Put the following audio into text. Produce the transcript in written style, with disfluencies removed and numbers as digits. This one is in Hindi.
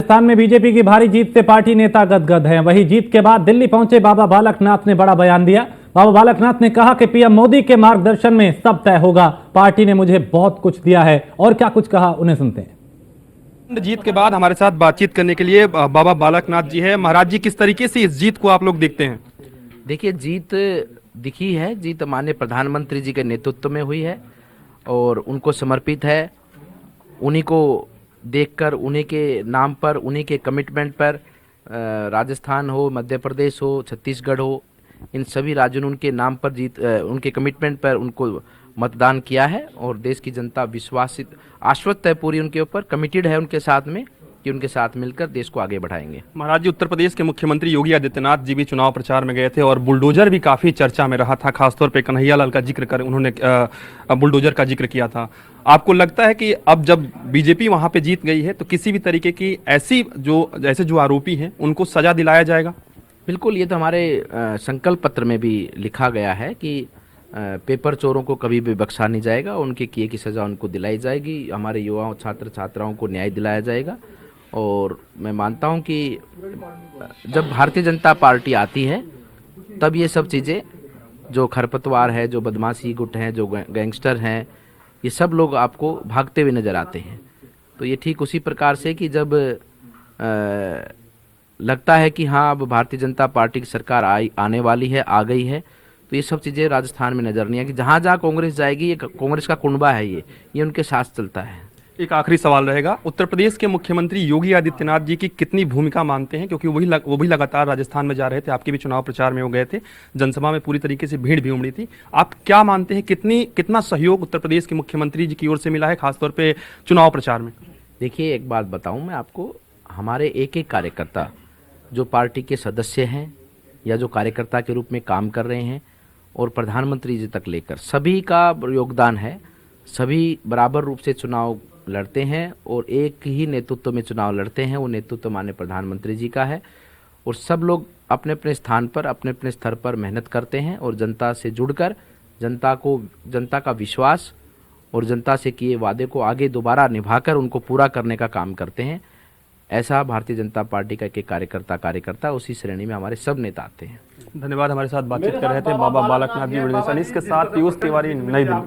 राजस्थान में बीजेपी की भारी जीत से पार्टी नेता गदगद हैं। वहीं जीत के बाद दिल्ली पहुंचे बाबा बालकनाथ ने बड़ा बयान दिया। बाबा बालकनाथ ने कहा कि पीएम मोदी के मार्गदर्शन में सब तय होगा। पार्टी ने मुझे बहुत कुछ दिया है। और क्या कुछ कहा, उन्हें सुनते हैं। जीत के बाद हमारे साथ बातचीत करने के लिए बाबा बालकनाथ जी है। महाराज जी, किस तरीके से इस जीत को आप लोग देखते हैं? देखिए, जीत दिखी है। जीत माननीय प्रधानमंत्री जी के नेतृत्व में हुई है और उनको समर्पित है। उन्हीं को देखकर, उन्हीं के नाम पर, उन्हीं के कमिटमेंट पर राजस्थान हो, मध्य प्रदेश हो, छत्तीसगढ़ हो, इन सभी राज्यों ने उनके नाम पर जीत, उनके कमिटमेंट पर उनको मतदान किया है और देश की जनता विश्वासित, आश्वस्त है, पूरी उनके ऊपर कमिटेड है उनके साथ में कि उनके साथ मिलकर देश को आगे बढ़ाएंगे। महाराज जी, उत्तर प्रदेश के मुख्यमंत्री योगी आदित्यनाथ जी भी चुनाव प्रचार में गए थे और बुलडोजर भी काफी चर्चा में रहा था। खासतौर पे कन्हैयालाल का जिक्र कर उन्होंने बुलडोजर का जिक्र किया था। आपको लगता है कि अब जब बीजेपी वहां पे जीत गई है तो किसी भी तरीके की ऐसे जो आरोपी हैं उनको सजा दिलाया जाएगा? बिल्कुल, ये तो हमारे संकल्प पत्र में भी लिखा गया है कि पेपर चोरों को कभी भी बख्शा नहीं जाएगा। उनके किए की सजा उनको दिलाई जाएगी। हमारे युवाओं, छात्र छात्राओं को न्याय दिलाया जाएगा। और मैं मानता हूं कि जब भारतीय जनता पार्टी आती है तब ये सब चीज़ें, जो खरपतवार है, जो बदमाशी गुट हैं, जो गैंगस्टर हैं, ये सब लोग आपको भागते हुए नजर आते हैं। तो ये ठीक उसी प्रकार से कि जब लगता है कि हाँ, अब भारतीय जनता पार्टी की सरकार आने वाली है, आ गई है, तो ये सब चीज़ें राजस्थान में नजर नहीं है कि जहाँ जहाँ कांग्रेस जाएगी, ये कांग्रेस का कुनबा है, ये उनके साथ चलता है। एक आखिरी सवाल रहेगा, उत्तर प्रदेश के मुख्यमंत्री योगी आदित्यनाथ जी की कितनी भूमिका मानते हैं? क्योंकि वो भी लगातार राजस्थान में जा रहे थे, आपके भी चुनाव प्रचार में वो गए थे, जनसभा में पूरी तरीके से भीड़ भी उमड़ी थी। आप क्या मानते हैं, कितना सहयोग उत्तर प्रदेश के मुख्यमंत्री जी की ओर से मिला है, खासतौर पर चुनाव प्रचार में? देखिए, एक बात बताऊं मैं आपको, हमारे एक एक कार्यकर्ता जो पार्टी के सदस्य हैं या जो कार्यकर्ता के रूप में काम कर रहे हैं और प्रधानमंत्री जी तक लेकर सभी का योगदान है। सभी बराबर रूप से चुनाव लड़ते हैं और एक ही नेतृत्व में चुनाव लड़ते हैं। वो नेतृत्व माननीय प्रधानमंत्री जी का है और सब लोग अपने अपने स्थान पर, अपने अपने स्तर पर मेहनत करते हैं और जनता से जुड़कर जनता का विश्वास और जनता से किए वादे को आगे दोबारा निभाकर उनको पूरा करने का काम करते हैं। ऐसा भारतीय जनता पार्टी का एक कार्यकर्ता, उसी श्रेणी में हमारे सब नेता आते हैं। धन्यवाद। हमारे साथ बातचीत कर रहे थे बाबा बालकनाथ जी। इसके साथ पीयूष तिवारी, नई दिल्ली।